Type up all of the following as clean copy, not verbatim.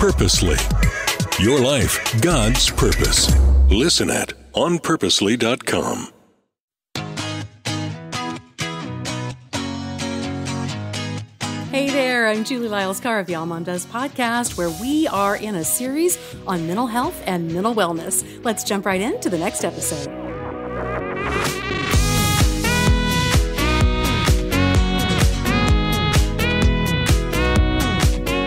Purposely. Your life, God's purpose. Listen at onpurposely.com. Hey there, I'm Julie Lyles-Carr of the All Mom Does podcast, where we are in a series on mental health and mental wellness. Let's jump right into the next episode.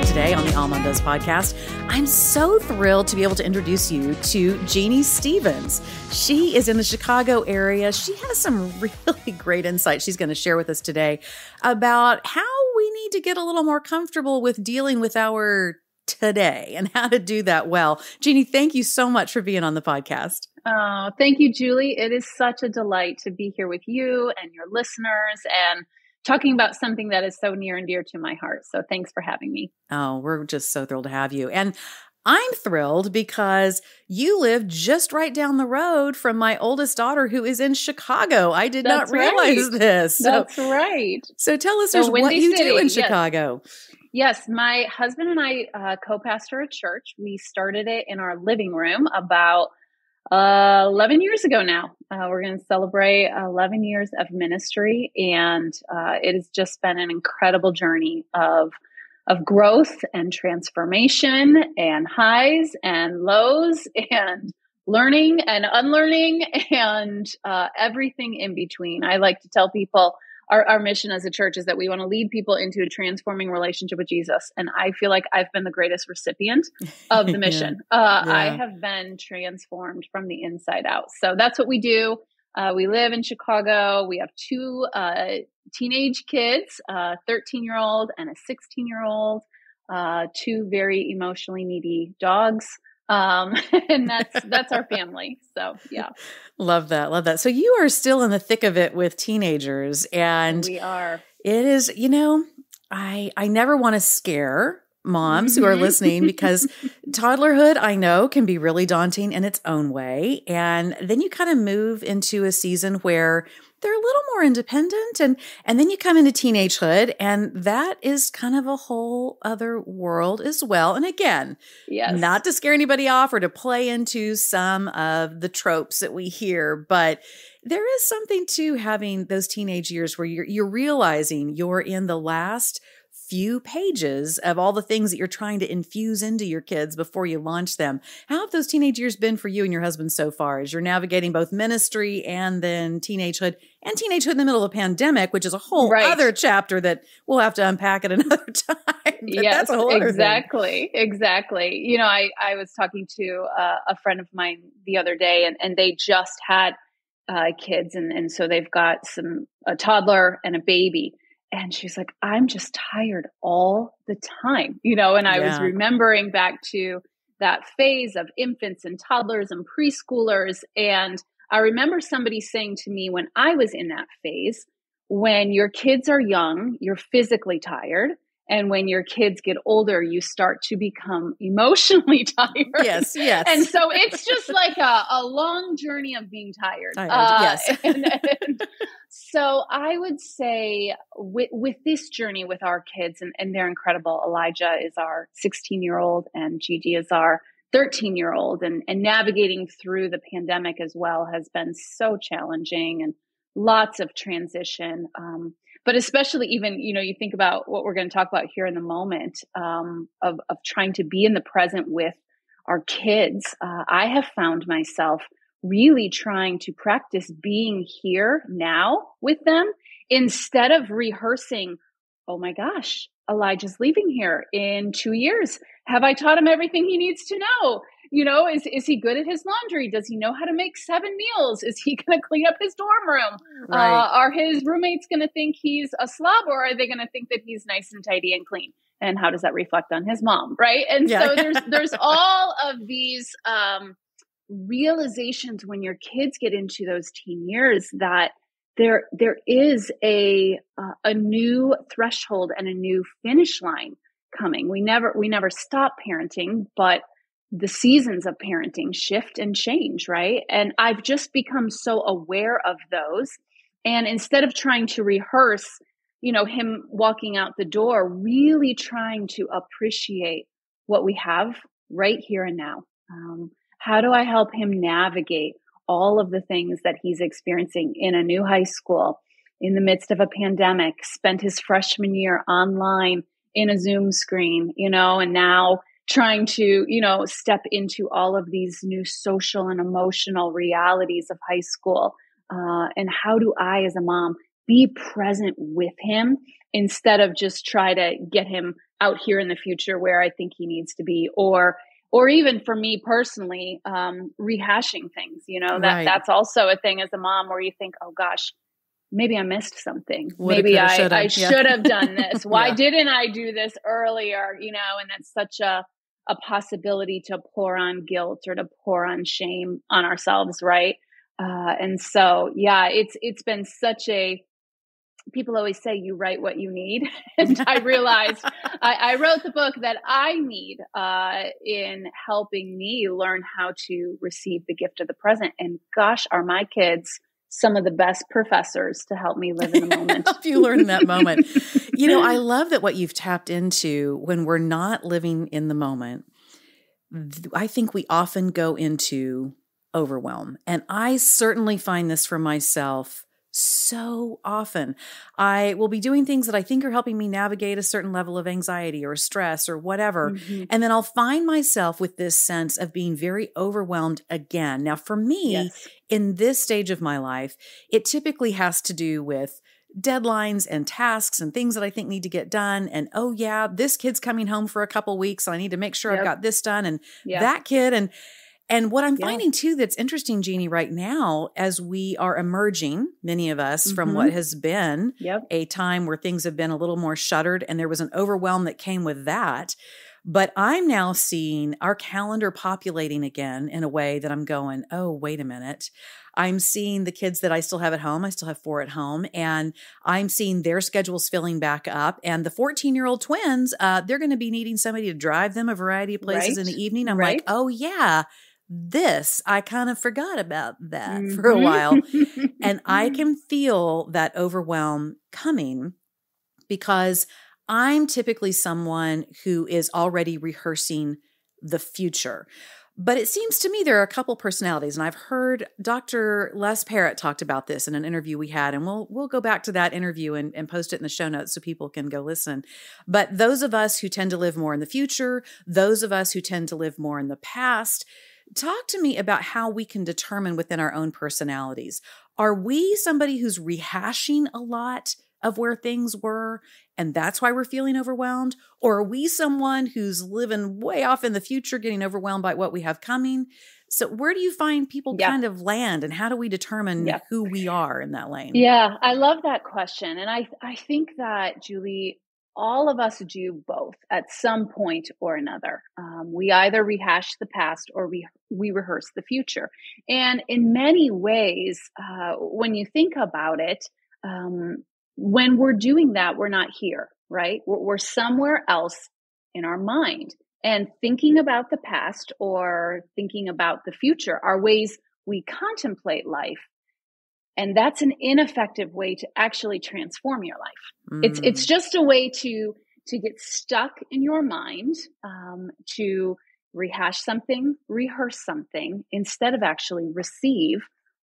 Today on the All Mom Does podcast, I'm so thrilled to be able to introduce you to Jeanne Stevens. She is in the Chicago area. She has some really great insight she's going to share with us today about how we need to get a little more comfortable with dealing with our today and how to do that well. Jeanne, thank you so much for being on the podcast. Oh, thank you, Julie. It is such a delight to be here with you and your listeners and talking about something that is so near and dear to my heart. So thanks for having me. Oh, we're just so thrilled to have you. And I'm thrilled because you live just right down the road from my oldest daughter who is in Chicago. I did not realize this. That's right. So tell listeners what you do in Chicago. Yes, my husband and I co-pastor a church. We started it in our living room about 11 years ago now. We're going to celebrate 11 years of ministry, and it has just been an incredible journey of growth and transformation and highs and lows and learning and unlearning and everything in between. I like to tell people our mission as a church is that we want to lead people into a transforming relationship with Jesus. And I feel like I've been the greatest recipient of the mission. I have been transformed from the inside out. So that's what we do. We live in Chicago. We have two teenage kids, a 13-year-old and a 16-year-old, two very emotionally needy dogs. And that's our family. So yeah. Love that. Love that. So you are still in the thick of it with teenagers, and we are. It is, I never want to scare moms who are listening because toddlerhood, I know, can be really daunting in its own way. And then you kind of move into a season where they're a little more independent, and then you come into teenagehood, and that is kind of a whole other world as well. And again, not to scare anybody off or to play into some of the tropes that we hear, but there is something to having those teenage years where you're realizing you're in the last few pages of all the things that you're trying to infuse into your kids before you launch them. How have those teenage years been for you and your husband so far as you're navigating both ministry and then teenagehood in the middle of a pandemic, which is a whole other chapter that we'll have to unpack at another time. Yes, that's a whole other thing. Exactly. I was talking to a friend of mine the other day, and they just had kids. And so they've got a toddler and a baby. And she's like, I'm just tired all the time, and I was remembering back to that phase of infants and toddlers and preschoolers. And I remember somebody saying to me when I was in that phase, when your kids are young, you're physically tired. And when your kids get older, you start to become emotionally tired. Yes. And so it's just like a long journey of being tired. Yes. and so I would say with this journey with our kids, and they're incredible. Elijah is our 16-year-old and Gigi is our 13-year-old. And navigating through the pandemic as well has been so challenging and lots of transition. But especially even, you think about what we're going to talk about here in the moment of trying to be in the present with our kids. I have found myself really trying to practice being here now with them instead of rehearsing, oh my gosh, Elijah's leaving here in 2 years. Have I taught him everything he needs to know? Is he good at his laundry? Does he know how to make 7 meals? Is he going to clean up his dorm room? Right. Are his roommates going to think he's a slob, or are they going to think that he's nice and tidy and clean? And how does that reflect on his mom? Right. And so there's all of these realizations when your kids get into those teen years that there is a new threshold and a new finish line coming. We never stop parenting, but the seasons of parenting shift and change, right? And I've just become so aware of those. And instead of trying to rehearse, him walking out the door, really trying to appreciate what we have right here and now? How do I help him navigate all of the things that he's experiencing in a new high school, in the midst of a pandemic, spent his freshman year online in a Zoom screen, and now trying to, step into all of these new social and emotional realities of high school. And how do I, as a mom, be present with him instead of just try to get him out here in the future where I think he needs to be, or even for me personally, rehashing things, Right. that's also a thing as a mom where you think, oh gosh, maybe I missed something. Woulda, Maybe coulda, I shoulda. should have done this. Why Yeah. didn't I do this earlier? And that's such a possibility to pour on guilt or to pour on shame on ourselves. Right. And so, it's been such people always say you write what you need. And I realized I wrote the book that I need in helping me learn how to receive the gift of the present. And gosh, are my kids some of the best professors to help me live in the moment. Help you learn in that moment. I love that what you've tapped into when we're not living in the moment. I think we often go into overwhelm. And I certainly find this for myself so often. I will be doing things that I think are helping me navigate a certain level of anxiety or stress or whatever. Mm-hmm. And then I'll find myself with this sense of being very overwhelmed again. Now, for me, Yes. in this stage of my life, it typically has to do with deadlines and tasks and things that I think need to get done. And, oh yeah, this kid's coming home for a couple weeks, so I need to make sure I've got this done and that kid. And what I'm finding too that's interesting, Jeannie, right now, as we are emerging, many of us, from what has been a time where things have been a little more shuttered and there was an overwhelm that came with that. But I'm now seeing our calendar populating again in a way that I'm going, oh, wait a minute. I'm seeing the kids that I still have at home. I still have 4 at home, and I'm seeing their schedules filling back up. And the 14-year-old twins, they're going to be needing somebody to drive them a variety of places in the evening. I'm like, oh yeah, I kind of forgot about that for a while. And I can feel that overwhelm coming because I'm typically someone who is already rehearsing the future. But it seems to me there are a couple personalities, and I've heard Dr. Les Parrott talked about this in an interview we had, and we'll go back to that interview and post it in the show notes so people can go listen. But those of us who tend to live more in the future, those of us who tend to live more in the past, talk to me about how we can determine within our own personalities. Are we somebody who's rehashing a lot of where things were, and that's why we're feeling overwhelmed? Or are we someone who's living way off in the future, getting overwhelmed by what we have coming? So where do you find people kind of land, and how do we determine who we are in that lane? Yeah, I love that question. And I think that, Julie, all of us do both at some point or another. We either rehash the past or we rehearse the future. And in many ways, when you think about it, when we're doing that, we're not here, right? We're somewhere else in our mind. And thinking about the past or thinking about the future are ways we contemplate life. And that's an ineffective way to actually transform your life. It's just a way to get stuck in your mind, to rehash something, rehearse something, instead of actually receive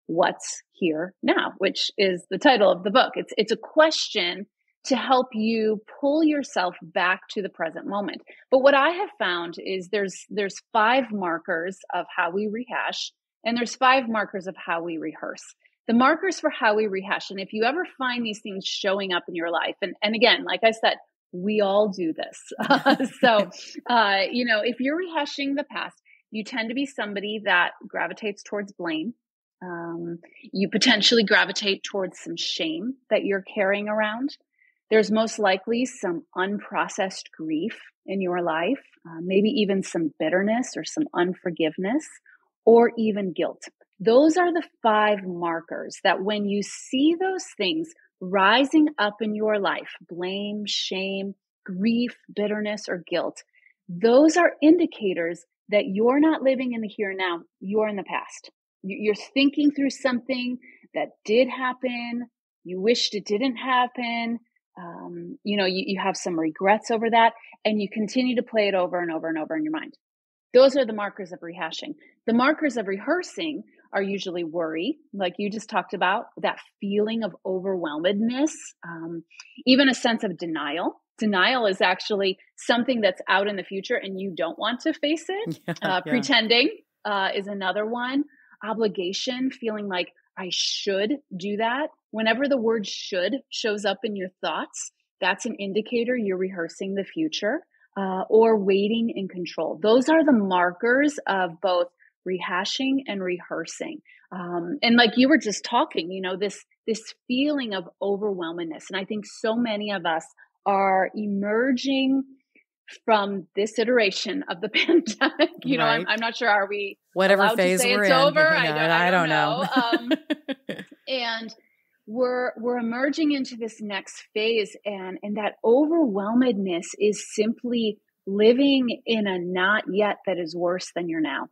what's here now, which is the title of the book. It's a question to help you pull yourself back to the present moment. But what I have found is there's 5 markers of how we rehash, and there's 5 markers of how we rehearse. The markers for how we rehash, and if you ever find these things showing up in your life, and again, like I said, we all do this. So, if you're rehashing the past, you tend to be somebody that gravitates towards blame. You potentially gravitate towards some shame that you're carrying around. There's most likely some unprocessed grief in your life, maybe even some bitterness or some unforgiveness, or even guilt. Those are the 5 markers that when you see those things rising up in your life, blame, shame, grief, bitterness, or guilt, those are indicators that you're not living in the here and now, you're in the past. You're thinking through something that did happen, you wished it didn't happen, You have some regrets over that, and you continue to play it over and over and over in your mind. Those are the markers of rehashing. The markers of rehearsing are usually worry, like you just talked about, that feeling of overwhelmedness, even a sense of denial. Denial is actually something that's out in the future and you don't want to face it. Pretending is another one. Obligation, feeling like I should do that. Whenever the word should shows up in your thoughts, that's an indicator you're rehearsing the future. Or waiting and control. Those are the markers of both rehashing and rehearsing. And like you were just talking, this feeling of overwhelmedness. And I think so many of us are emerging from this iteration of the pandemic. Right. I'm not sure, are we whatever allowed phase to say we're it's in? over? I don't know. And we're emerging into this next phase, and that overwhelmedness is simply living in a not yet that is worse than your now.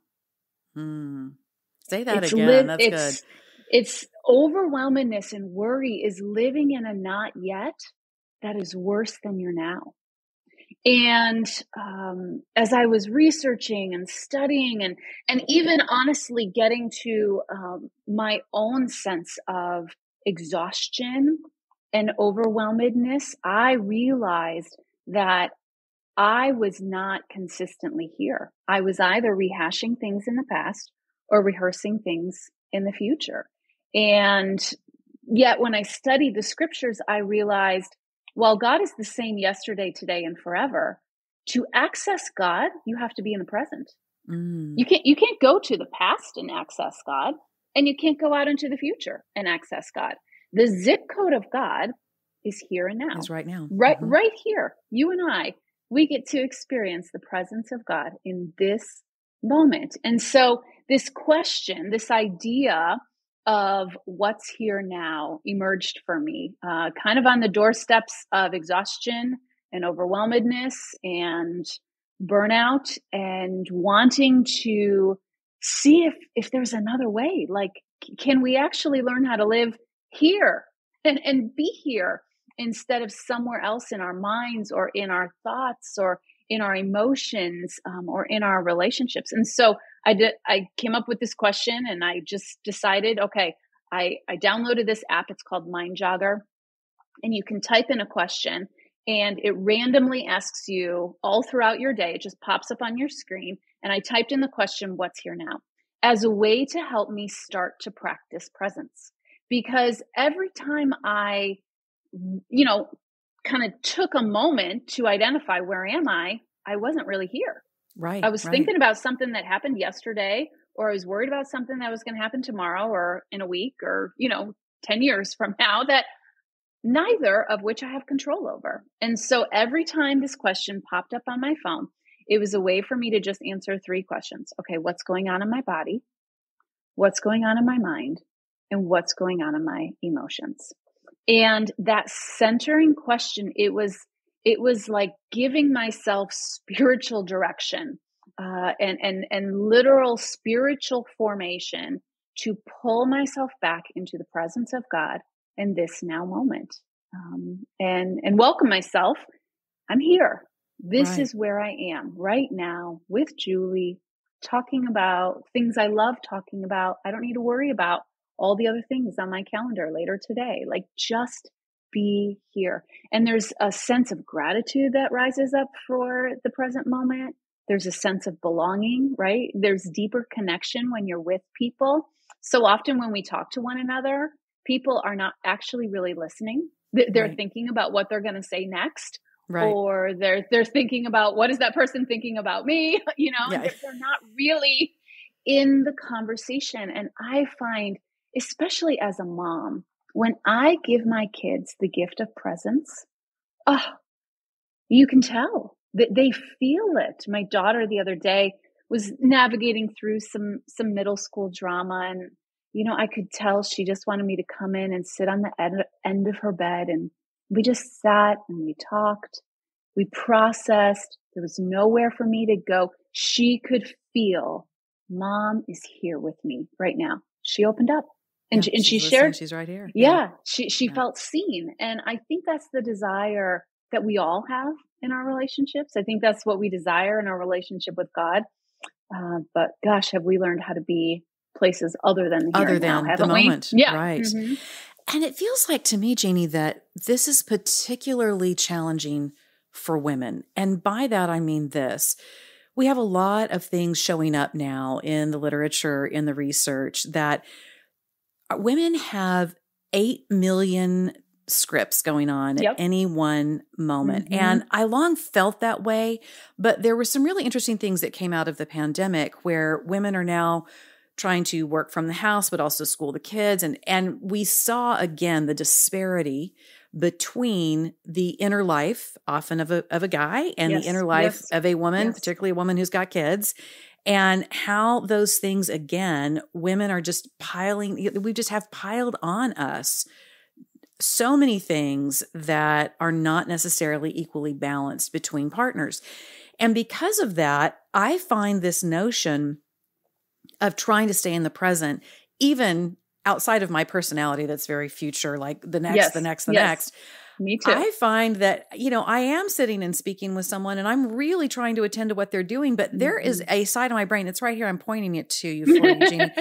Say that again. That's good. It's overwhelmedness and worry is living in a not yet that is worse than your now. And as I was researching and studying and even honestly getting to my own sense of exhaustion and overwhelmedness, I realized that I was not consistently here. I was either rehashing things in the past or rehearsing things in the future. And yet when I studied the scriptures, I realized, while God is the same yesterday, today, and forever, to access God, you have to be in the present. You can't go to the past and access God, and you can't go out into the future and access God. The zip code of God is here and now. Is right now. Right here. You and I, we get to experience the presence of God in this moment. And so this question, this idea of what's here now emerged for me, kind of on the doorsteps of exhaustion and overwhelmedness and burnout, and wanting to see if there's another way. Like, can we actually learn how to live here and be here instead of somewhere else in our minds or in our thoughts or in our emotions or in our relationships? And so I came up with this question, and I just decided, okay, I downloaded this app. It's called Mind Jogger, and you can type in a question and it randomly asks you all throughout your day. It just pops up on your screen. And I typed in the question, what's here now, as a way to help me start to practice presence. Because every time I, kind of took a moment to identify where am I wasn't really here. Right. I was thinking about something that happened yesterday, or I was worried about something that was going to happen tomorrow or in a week or, 10 years from now, that neither of which I have control over. And so every time this question popped up on my phone, it was a way for me to just answer 3 questions. Okay, what's going on in my body? What's going on in my mind? And what's going on in my emotions? And that centering question, it was like giving myself spiritual direction and literal spiritual formation to pull myself back into the presence of God in this now moment, and welcome myself. I'm here. This is where I am right now with Julie, talking about things I love talking about. I don't need to worry about all the other things on my calendar later today. Like, just be here. And there's a sense of gratitude that rises up for the present moment. There's a sense of belonging, right? There's deeper connection when you're with people. So often when we talk to one another, people are not actually really listening. They're thinking about what they're going to say next. Right. Or they're thinking about, what is that person thinking about me? They're not really in the conversation. And I find, especially as a mom, when I give my kids the gift of presence, you can tell that they feel it. My daughter the other day was navigating through some middle school drama, and I could tell she just wanted me to come in and sit on the end of her bed, and we just sat and we talked, we processed. There was nowhere for me to go. She could feel, Mom is here with me right now. She opened up And, Yeah, and she she's listening. shared, She's right here. yeah, she Yeah. felt seen. And I think that's the desire that we all have in our relationships. I think that's what we desire in our relationship with God. But gosh, have we learned how to be places other than the here Other and now, than the haven't we? moment. Yeah. Right. Mm-hmm. And it feels like to me, Jeannie, that this is particularly challenging for women. And by that, I mean this. We have a lot of things showing up now in the literature, in the research, that women have 8 million scripts going on at Yep. any one moment. Mm-hmm. And I long felt that way, but there were some really interesting things that came out of the pandemic where women are now trying to work from the house, but also school the kids. And we saw again the disparity between the inner life, often of a guy, and the inner life of a woman, particularly a woman who's got kids, and how those things, again, women are just we just have piled on us so many things that are not necessarily equally balanced between partners. And because of that, I find this notion of trying to stay in the present, even outside of my personality that's very future, like the next. Me too. I find that, I am sitting and speaking with someone and I'm really trying to attend to what they're doing, but there is a side of my brain, it's right here, I'm pointing it to you for you, Jeannie,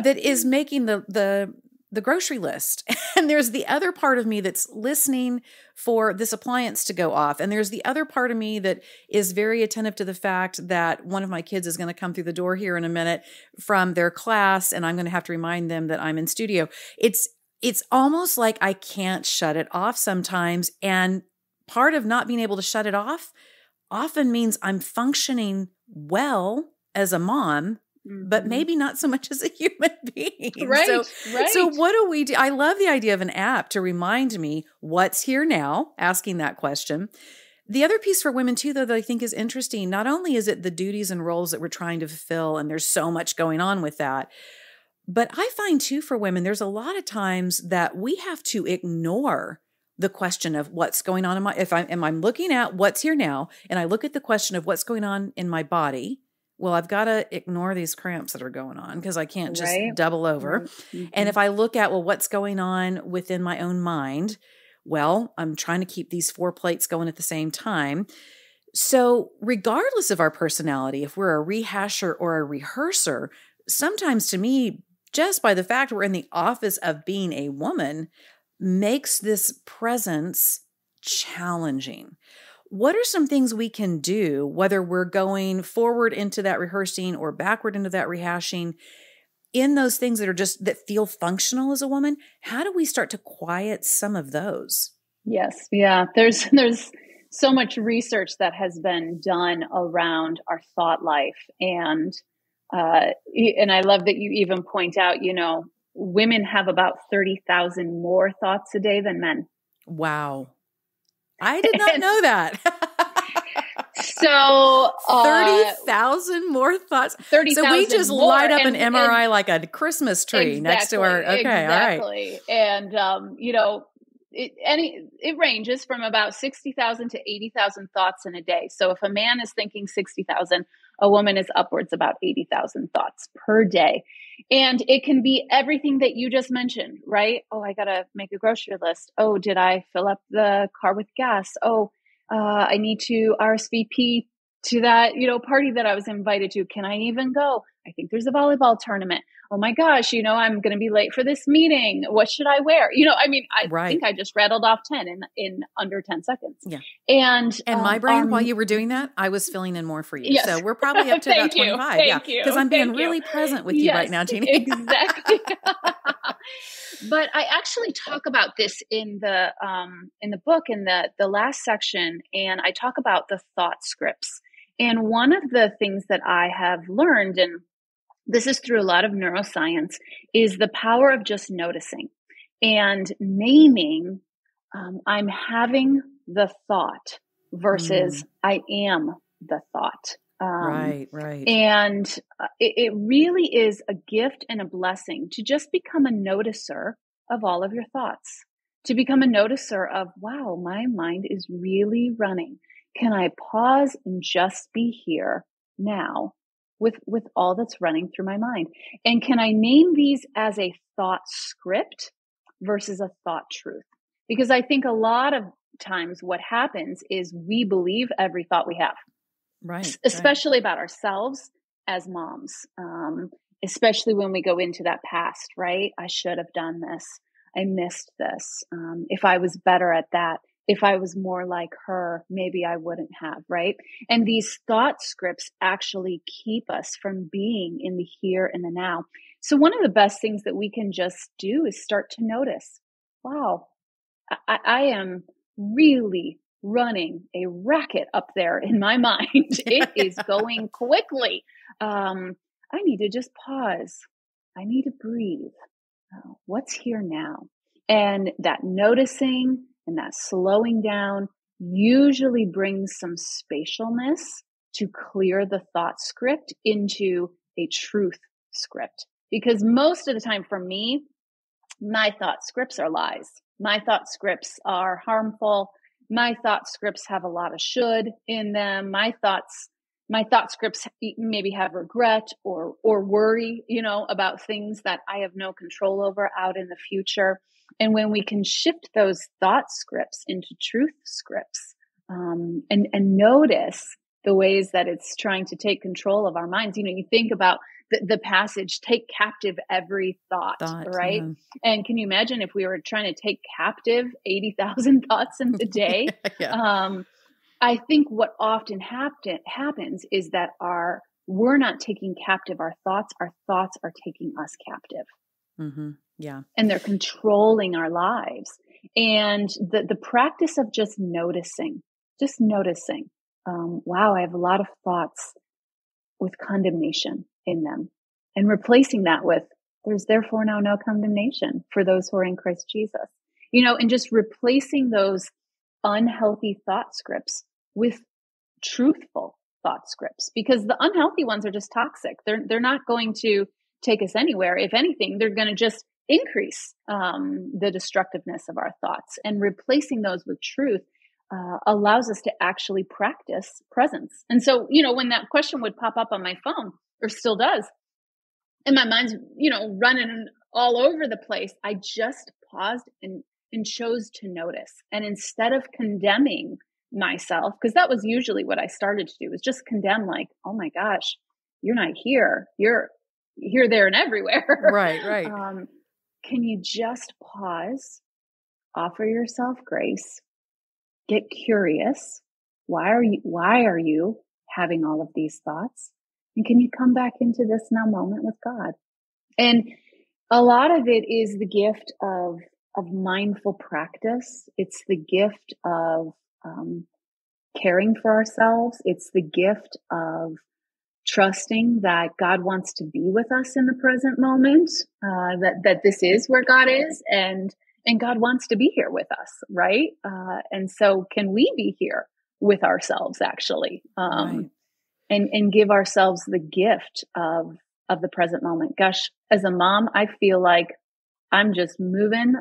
that is making the grocery list. And there's the other part of me that's listening for this appliance to go off. And there's the other part of me that is very attentive to the fact that one of my kids is going to come through the door here in a minute from their class. And I'm going to have to remind them that I'm in studio. It's almost like I can't shut it off sometimes. And part of not being able to shut it off often means I'm functioning well as a mom, but maybe not so much as a human being. Right. So what do we do? I love the idea of an app to remind me what's here now, asking that question. The other piece for women too, though, that I think is interesting, not only is it the duties and roles that we're trying to fulfill, and there's so much going on with that, but I find too for women, there's a lot of times that we have to ignore the question of what's going on am I looking at what's here now, and I look at the question of what's going on in my body. Well, I've got to ignore these cramps that are going on because I can't just double over. Mm-hmm. And if I look at, what's going on within my own mind, well, I'm trying to keep these 4 plates going at the same time. So regardless of our personality, if we're a rehasher or a rehearser, sometimes to me, just by the fact we're in the office of being a woman, makes this presence challenging. What are some things we can do, whether we're going forward into that rehearsing or backward into that rehashing, in those things that feel functional as a woman? How do we start to quiet some of those? Yes. Yeah. There's so much research that has been done around our thought life. And I love that you even point out, women have about 30,000 more thoughts a day than men. Wow. I did not know that. So 30,000 more thoughts. 30,000. So we just more. light up an MRI like a Christmas tree next to our. Okay, exactly. All right. And it ranges from about 60,000 to 80,000 thoughts in a day. So if a man is thinking 60,000, a woman is upwards about 80,000 thoughts per day. And it can be everything that you just mentioned, right? Oh, I got to make a grocery list. Oh, did I fill up the car with gas? Oh, I need to RSVP to that, party that I was invited to. Can I even go? I think there's a volleyball tournament. Oh my gosh, I'm going to be late for this meeting. What should I wear? I think I just rattled off 10 in under 10 seconds. Yeah. And my brain, while you were doing that, I was filling in more for you. Yes. So we're probably up to about 25. Thank you. Because I'm being really present with you right now, Jeannie. Exactly. But I actually talk about this in the book, in the last section, and I talk about the thought scripts. And one of the things that I have learned, and this is through a lot of neuroscience, is the power of just noticing and naming. I'm having the thought versus I am the thought. Right. And it really is a gift and a blessing to just become a noticer of all of your thoughts, to become a noticer of, wow, my mind is really running. Can I pause and just be here now with all that's running through my mind? And can I name these as a thought script versus a thought truth? Because I think a lot of times what happens is we believe every thought we have, right? Especially about ourselves as moms, especially when we go into that past, right? I should have done this. I missed this. If I was better at that, if I was more like her, maybe I wouldn't have, right? And these thought scripts actually keep us from being in the here and the now. So one of the best things that we can just do is start to notice, wow, I am really running a racket up there in my mind. It is going quickly. I need to just pause. I need to breathe. What's here now? And that noticing and that slowing down usually brings some spatialness to clear the thought script into a truth script. Because most of the time for me, my thought scripts are lies. My thought scripts are harmful. My thought scripts have a lot of should in them. My thought scripts maybe have regret or worry, about things that I have no control over out in the future. And when we can shift those thought scripts into truth scripts, and notice the ways that it's trying to take control of our minds. You think about the passage, take captive every thought, right? Yeah. And can you imagine if we were trying to take captive 80,000 thoughts in the day? Yeah. I think what often happens is that we're not taking captive our thoughts are taking us captive. Mm-hmm. Yeah. And they're controlling our lives. And the practice of just noticing, wow, I have a lot of thoughts with condemnation in them, and replacing that with, there's therefore now no condemnation for those who are in Christ Jesus, and just replacing those unhealthy thought scripts with truthful thought scripts, because the unhealthy ones are just toxic. They're not going to take us anywhere. If anything, they're going to just increase the destructiveness of our thoughts. And replacing those with truth allows us to actually practice presence. And so, when that question would pop up on my phone, or still does, and my mind's, running all over the place, I just paused and chose to notice. And instead of condemning myself, because that was usually what I started to do, was just condemn, like, oh my gosh, you're not here. You're here, there, and everywhere. Right. Can you just pause, offer yourself grace, get curious? Why are you having all of these thoughts? And can you come back into this now moment with God? And a lot of it is the gift of mindful practice. It's the gift of caring for ourselves. It's the gift of trusting that God wants to be with us in the present moment, that this is where God is, and God wants to be here with us, right? And so can we be here with ourselves, actually, right. and give ourselves the gift of the present moment. Gosh, as a mom, I feel like I'm just moving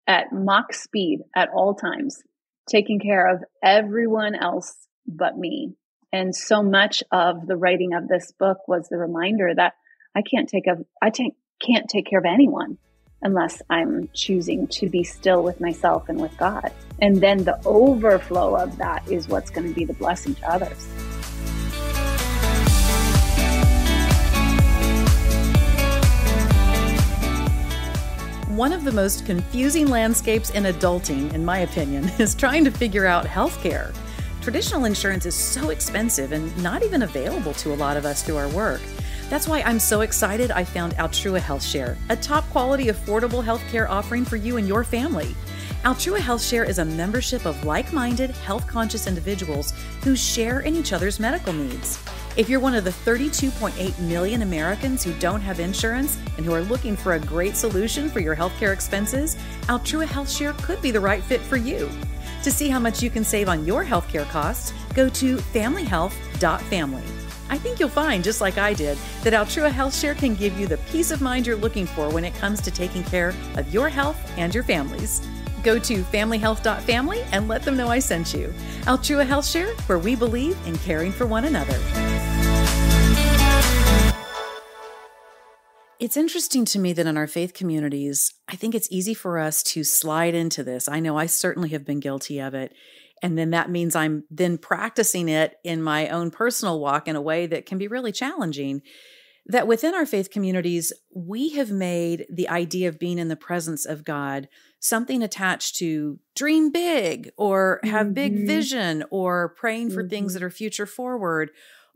at Mach speed at all times, taking care of everyone else but me. And so much of the writing of this book was the reminder that I can't take care of anyone unless I'm choosing to be still with myself and with God. And then the overflow of that is what's going to be the blessing to others. One of the most confusing landscapes in adulting, in my opinion, is trying to figure out healthcare. Traditional insurance is so expensive and not even available to a lot of us through our work. That's why I'm so excited I found Altrua Health Share, a top quality, affordable healthcare offering for you and your family. Altrua Health Share is a membership of like-minded, health-conscious individuals who share in each other's medical needs. If you're one of the 32.8 million Americans who don't have insurance and who are looking for a great solution for your healthcare expenses, Altrua Health Share could be the right fit for you. To see how much you can save on your healthcare costs, go to familyhealth.family. I think you'll find, just like I did, that Altrua Health Share can give you the peace of mind you're looking for when it comes to taking care of your health and your family's. Go to familyhealth.family and let them know I sent you. Altrua Health Share, where we believe in caring for one another. It's interesting to me that in our faith communities, I think it's easy for us to slide into this. I know I certainly have been guilty of it. And then that means I'm then practicing it in my own personal walk in a way that can be really challenging. That within our faith communities, we have made the idea of being in the presence of God something attached to dream big or have big vision or praying for things that are future forward,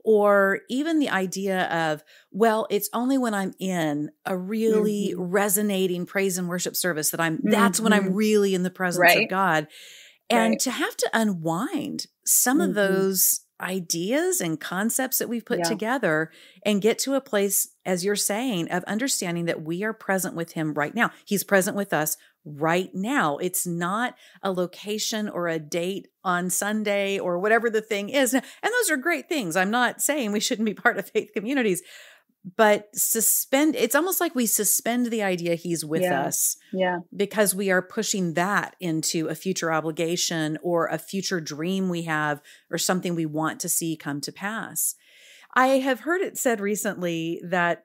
or even the idea of, well, it's only when I'm in a really resonating praise and worship service that that's when I'm really in the presence of God. And to have to unwind some of those ideas and concepts that we've put together and get to a place, as you're saying, of understanding that we are present with him right now. He's present with us right now. It's not a location or a date on Sunday or whatever the thing is. And those are great things. I'm not saying we shouldn't be part of faith communities, but it's almost like we suspend the idea he's with us because we are pushing that into a future obligation or a future dream we have or something we want to see come to pass. I have heard it said recently that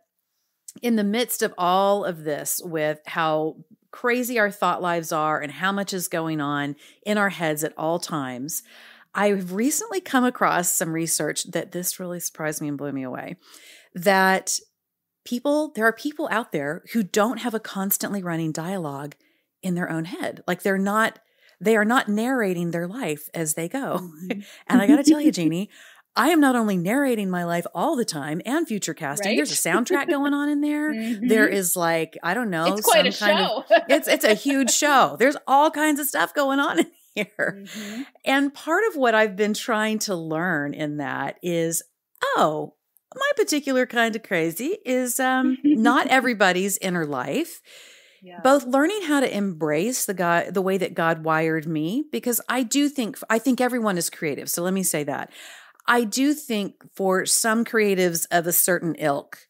in the midst of all of this, with how crazy our thought lives are and how much is going on in our heads at all times, I've recently come across some research that this really surprised me and blew me away, that there are people out there who don't have a constantly running dialogue in their own head. Like they are not narrating their life as they go. And I got to tell you, Jeannie, I am not only narrating my life all the time and future casting. Right? There's a soundtrack going on in there. There is I don't know. It's quite a show. It's a huge show. There's all kinds of stuff going on in here. And part of what I've been trying to learn in that is, my particular kind of crazy is not everybody's inner life. Both learning how to embrace the way that God wired me, because I think everyone is creative. So let me say that. I do think for some creatives of a certain ilk,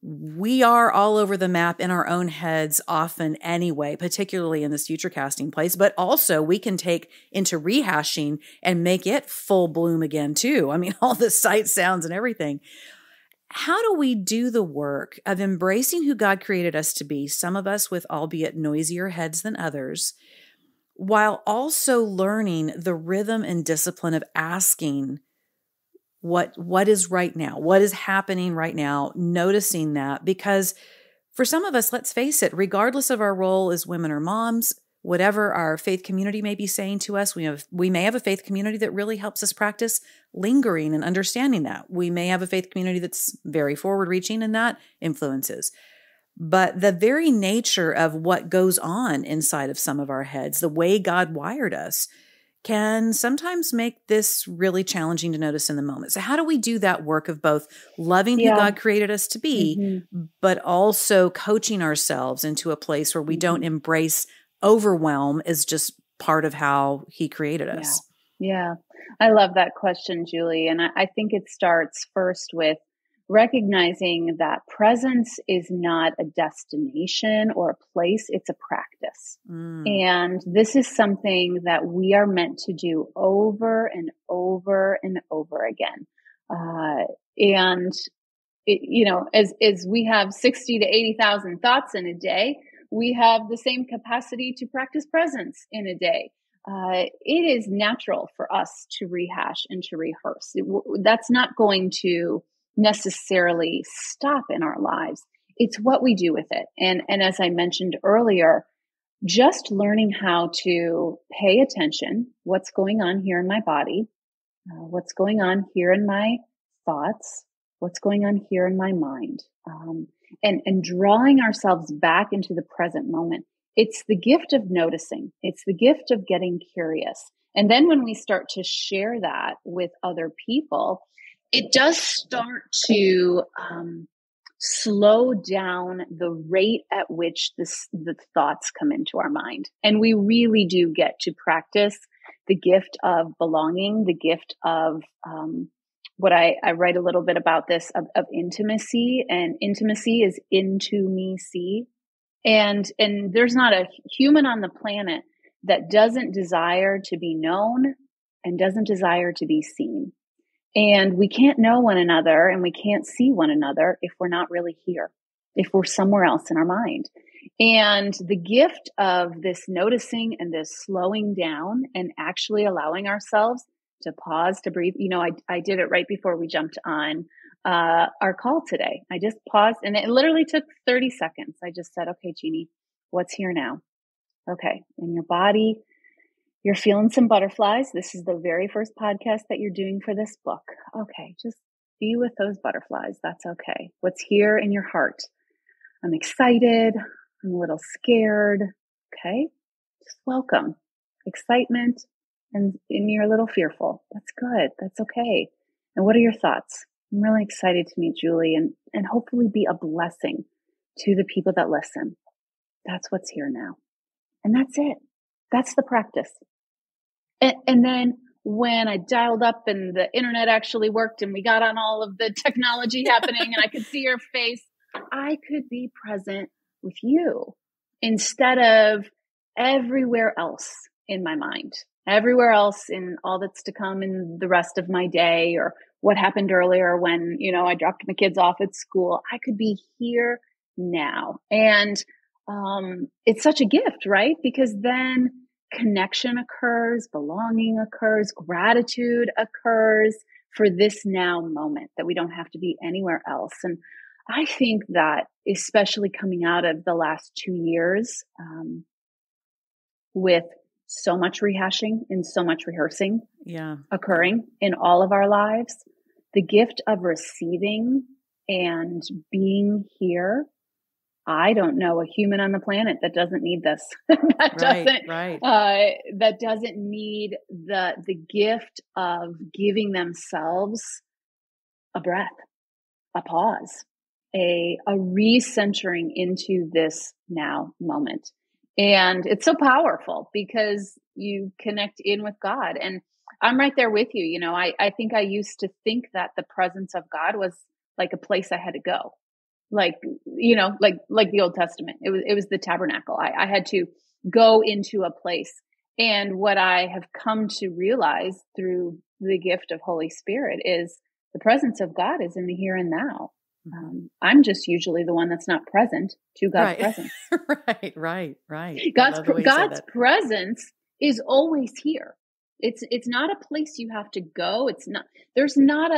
we are all over the map in our own heads often anyway, particularly in this future casting place, but also we can take into rehashing and make it full bloom again too. I mean, all the sight sounds and everything. How do we do the work of embracing who God created us to be, some of us with albeit noisier heads than others, while also learning the rhythm and discipline of asking what is right now, what is happening right now, noticing that? Because for some of us, let's face it, regardless of our role as women or moms, whatever our faith community may be saying to us, we may have a faith community that really helps us practice lingering and understanding that. We may have a faith community that's very forward-reaching and that influences. But the very nature of what goes on inside of some of our heads, the way God wired us, can sometimes make this really challenging to notice in the moment. So how do we do that work of both loving who God created us to be, but also coaching ourselves into a place where we don't embrace overwhelm as just part of how he created us? Yeah. I love that question, Julie. And I think it starts first with recognizing that presence is not a destination or a place, it's a practice. And this is something that we are meant to do over and over and over again. As we have 60 to 80,000 thoughts in a day, we have the same capacity to practice presence in a day. It is natural for us to rehash and to rehearse. That's not going to necessarily stop in our lives. It's what we do with it. And as I mentioned earlier, just learning how to pay attention, what's going on here in my body, what's going on here in my thoughts, what's going on here in my mind, and drawing ourselves back into the present moment. It's the gift of noticing. It's the gift of getting curious. And then when we start to share that with other people, it does start to slow down the rate at which the thoughts come into our mind. And we really do get to practice the gift of belonging, the gift of what I write a little bit about this, of intimacy. And intimacy is into me see. And there's not a human on the planet that doesn't desire to be known and doesn't desire to be seen. And we can't know one another and we can't see one another if we're not really here, if we're somewhere else in our mind. And the gift of this noticing and this slowing down and actually allowing ourselves to pause, to breathe. I did it right before we jumped on our call today. I just paused and it literally took 30 seconds. I just said, okay, Jeanne, what's here now? Okay. In your body, you're feeling some butterflies. This is the very first podcast that you're doing for this book. Okay. Just be with those butterflies. That's okay. What's here in your heart? I'm excited. I'm a little scared. Okay. Just welcome excitement and you're a little fearful. That's good. That's okay. And what are your thoughts? I'm really excited to meet Julie and hopefully be a blessing to the people that listen. That's what's here now. And that's it. That's the practice. And then when I dialed up and the internet actually worked and we got on all of the technology happening and I could see your face, I could be present with you instead of everywhere else in my mind, everywhere else in all that's to come in the rest of my day or what happened earlier when, I dropped my kids off at school. I could be here now. And it's such a gift, right? Because then connection occurs, belonging occurs, gratitude occurs for this now moment that we don't have to be anywhere else. And I think that especially coming out of the last 2 years, with so much rehashing and so much rehearsing occurring in all of our lives, the gift of receiving and being here. I don't know a human on the planet that doesn't need this. That doesn't need the gift of giving themselves a breath, a pause, a recentering into this now moment. And it's so powerful because you connect in with God. And I'm right there with you. I think I used to think that the presence of God was like a place I had to go. Like the Old Testament. It was the tabernacle. I had to go into a place. And what I have come to realize through the gift of Holy Spirit is the presence of God is in the here and now. I'm just usually the one that's not present to God's presence. Right. God's presence is always here. It's not a place you have to go. There's not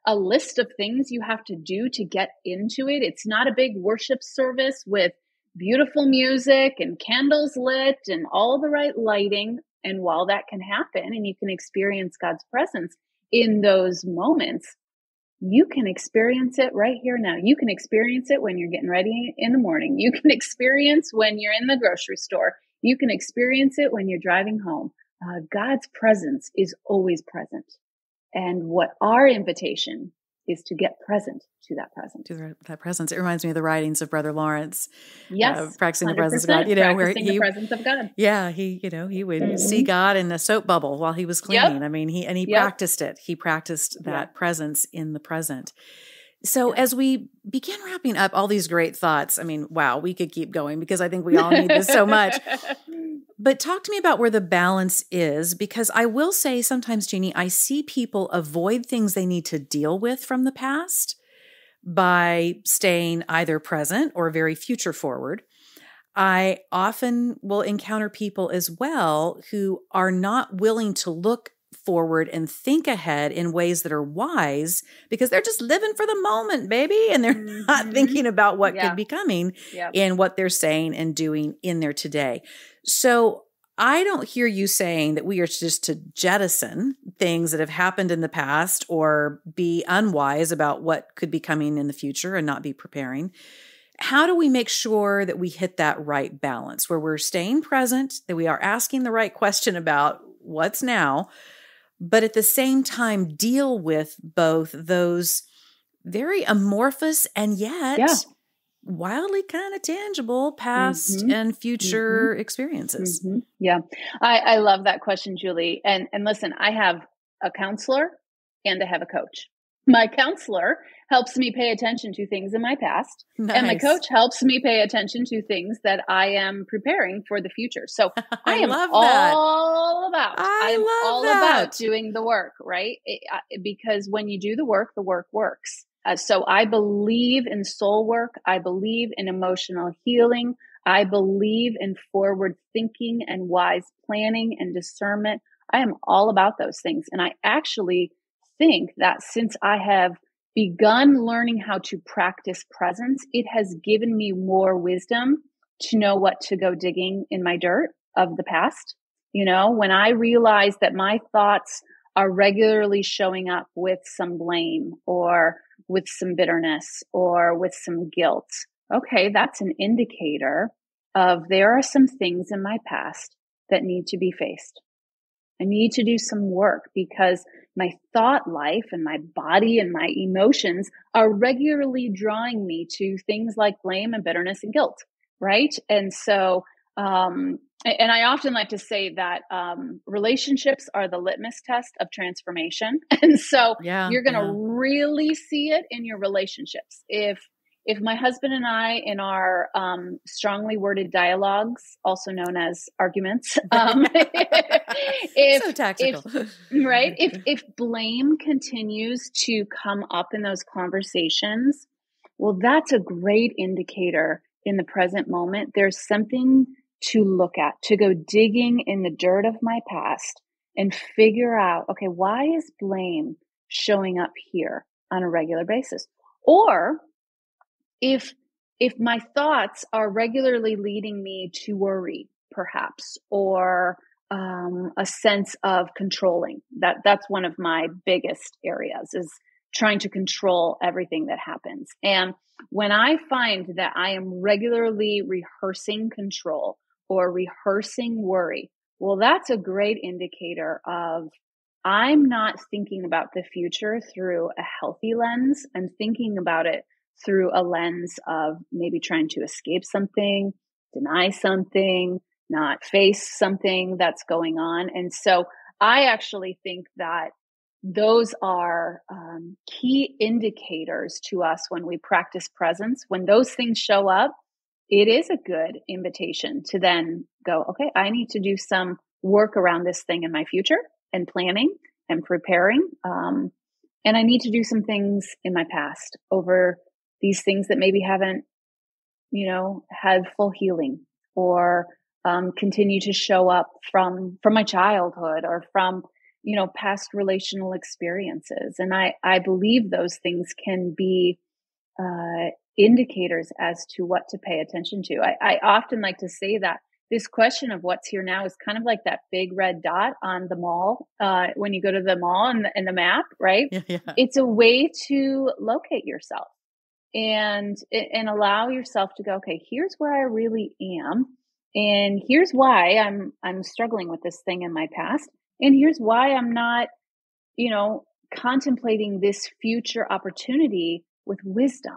a list of things you have to do to get into it. It's not a big worship service with beautiful music and candles lit and all the right lighting. And while that can happen and you can experience God's presence in those moments, you can experience it right here now. You can experience it when you're getting ready in the morning. You can experience when you're in the grocery store. You can experience it when you're driving home. God's presence is always present. And what our invitation is to get present to that presence. That presence. It reminds me of the writings of Brother Lawrence. Yes. Practicing the presence of God. The presence of God. Yeah. He would see God in a soap bubble while he was cleaning. I mean, he practiced it. He practiced that presence in the present. So as we begin wrapping up all these great thoughts, I mean, wow, we could keep going because I think we all need this so much. But talk to me about where the balance is, because I will say sometimes, Jeanne, I see people avoid things they need to deal with from the past by staying either present or very future forward. I often will encounter people as well who are not willing to look forward and think ahead in ways that are wise because they're just living for the moment, baby. And they're not thinking about what could be coming in what they're saying and doing in their today. So I don't hear you saying that we are just to jettison things that have happened in the past or be unwise about what could be coming in the future and not be preparing. How do we make sure that we hit that right balance where we're staying present, that we are asking the right question about what's now, but at the same time deal with both those very amorphous and yet wildly kind of tangible past and future experiences? Yeah. I love that question, Julie. And listen, I have a counselor and I have a coach. My counselor helps me pay attention to things in my past. Nice. And my coach helps me pay attention to things that I am preparing for the future. So I am love that. all about, I love all that. about doing the work, right? Because when you do the work works. So I believe in soul work. I believe in emotional healing. I believe in forward thinking and wise planning and discernment. I am all about those things. And I actually think that since I have begun learning how to practice presence, it has given me more wisdom to know what to go digging in my dirt of the past. When I realize that my thoughts are regularly showing up with some blame or with some bitterness or with some guilt, okay, that's an indicator of there are some things in my past that need to be faced. I need to do some work because my thought life and my body and my emotions are regularly drawing me to things like blame and bitterness and guilt, right? And so, and I often like to say that relationships are the litmus test of transformation. And so you're going to really see it in your relationships. If my husband and I, in our strongly worded dialogues, also known as arguments, so tactical, right? If blame continues to come up in those conversations, well, that's a great indicator in the present moment. There's something to look at, to go digging in the dirt of my past and figure out, okay, why is blame showing up here on a regular basis? Or if my thoughts are regularly leading me to worry, perhaps, or a sense of controlling, that's one of my biggest areas, is trying to control everything that happens. And when I find that I am regularly rehearsing control or rehearsing worry, well, that's a great indicator of I'm not thinking about the future through a healthy lens. I'm thinking about it through a lens of maybe trying to escape something, deny something, not face something that's going on. And so I actually think that those are key indicators to us when we practice presence. When those things show up, it is a good invitation to then go, okay, I need to do some work around this thing in my future and planning and preparing. And I need to do some things in my past over these things that maybe haven't, had full healing or continue to show up from my childhood or from, past relational experiences. And I believe those things can be indicators as to what to pay attention to. I often like to say that this question of what's here now is kind of like that big red dot on the mall when you go to the mall and the map, right? Yeah. It's a way to locate yourself and allow yourself to go, okay, here's where I really am. And here's why I'm struggling with this thing in my past. And here's why I'm not, contemplating this future opportunity with wisdom.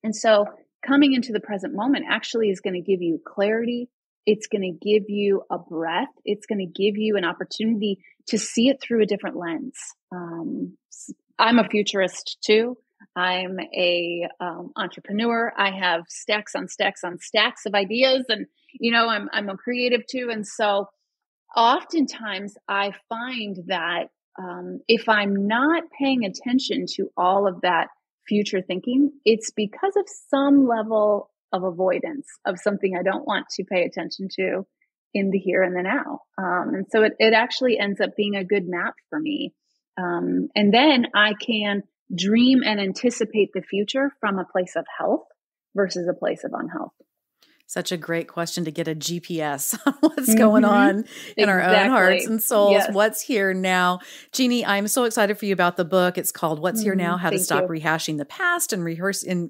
And so coming into the present moment actually is going to give you clarity. It's going to give you a breath. It's going to give you an opportunity to see it through a different lens. I'm a futurist too. I'm a entrepreneur. I have stacks on stacks on stacks of ideas, and I'm a creative too. And so oftentimes I find that if I'm not paying attention to all of that future thinking, it's because of some level of avoidance of something I don't want to pay attention to in the here and the now. And so it actually ends up being a good map for me. And then I can dream and anticipate the future from a place of health versus a place of unhealth. Such a great question to get a GPS on what's going on in our own hearts and souls. Yes. What's here now? Jeanne, I'm so excited for you about the book. It's called What's Here Now? How to Stop Rehashing the Past and Rehearsing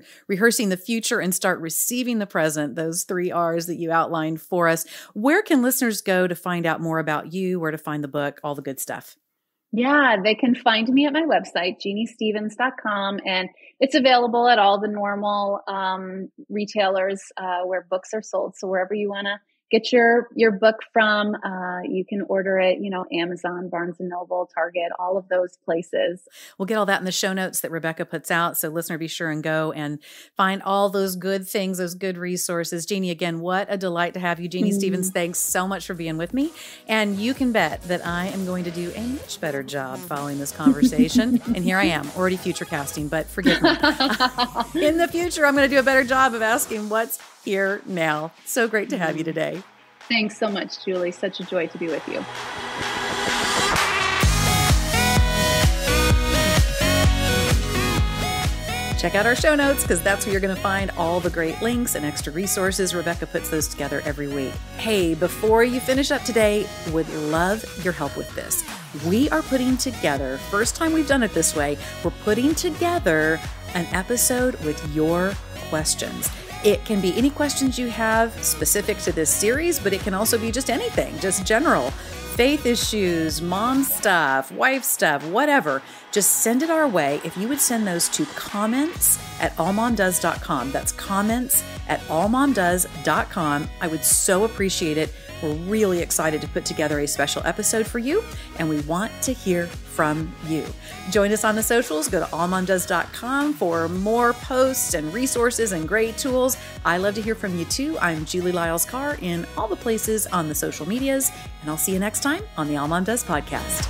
the Future and Start Receiving the Present. Those 3 R's that you outlined for us. Where can listeners go to find out more about you, where to find the book, all the good stuff? Yeah, they can find me at my website, jeannestevens.com, and it's available at all the normal retailers where books are sold. So wherever you want to get your book from. You can order it, Amazon, Barnes and Noble, Target, all of those places. We'll get all that in the show notes that Rebecca puts out. So listener, be sure and go and find all those good things, those good resources. Jeannie, again, what a delight to have you. Jeannie Stevens, thanks so much for being with me. And you can bet that I am going to do a much better job following this conversation. And here I am, already future casting, but forgive me. In the future, I'm going to do a better job of asking what's here now. So great to have you today. Thanks so much, Julie. Such a joy to be with you. Check out our show notes because that's where you're going to find all the great links and extra resources. Rebecca puts those together every week. Hey, before you finish up today, would love your help with this. We are putting together, first time we've done it this way, we're putting together an episode with your questions. It can be any questions you have specific to this series, but it can also be just anything, just general. Faith issues, mom stuff, wife stuff, whatever. Just send it our way. If you would send those to comments@allmomdoes.com. That's comments@allmomdoes.com. I would so appreciate it. We're really excited to put together a special episode for you, and we want to hear from you. Join us on the socials. Go to allmomdoes.com for more posts and resources and great tools. I love to hear from you too. I'm Julie Lyles-Carr in all the places on the social medias, and I'll see you next time on the All Mom Does podcast.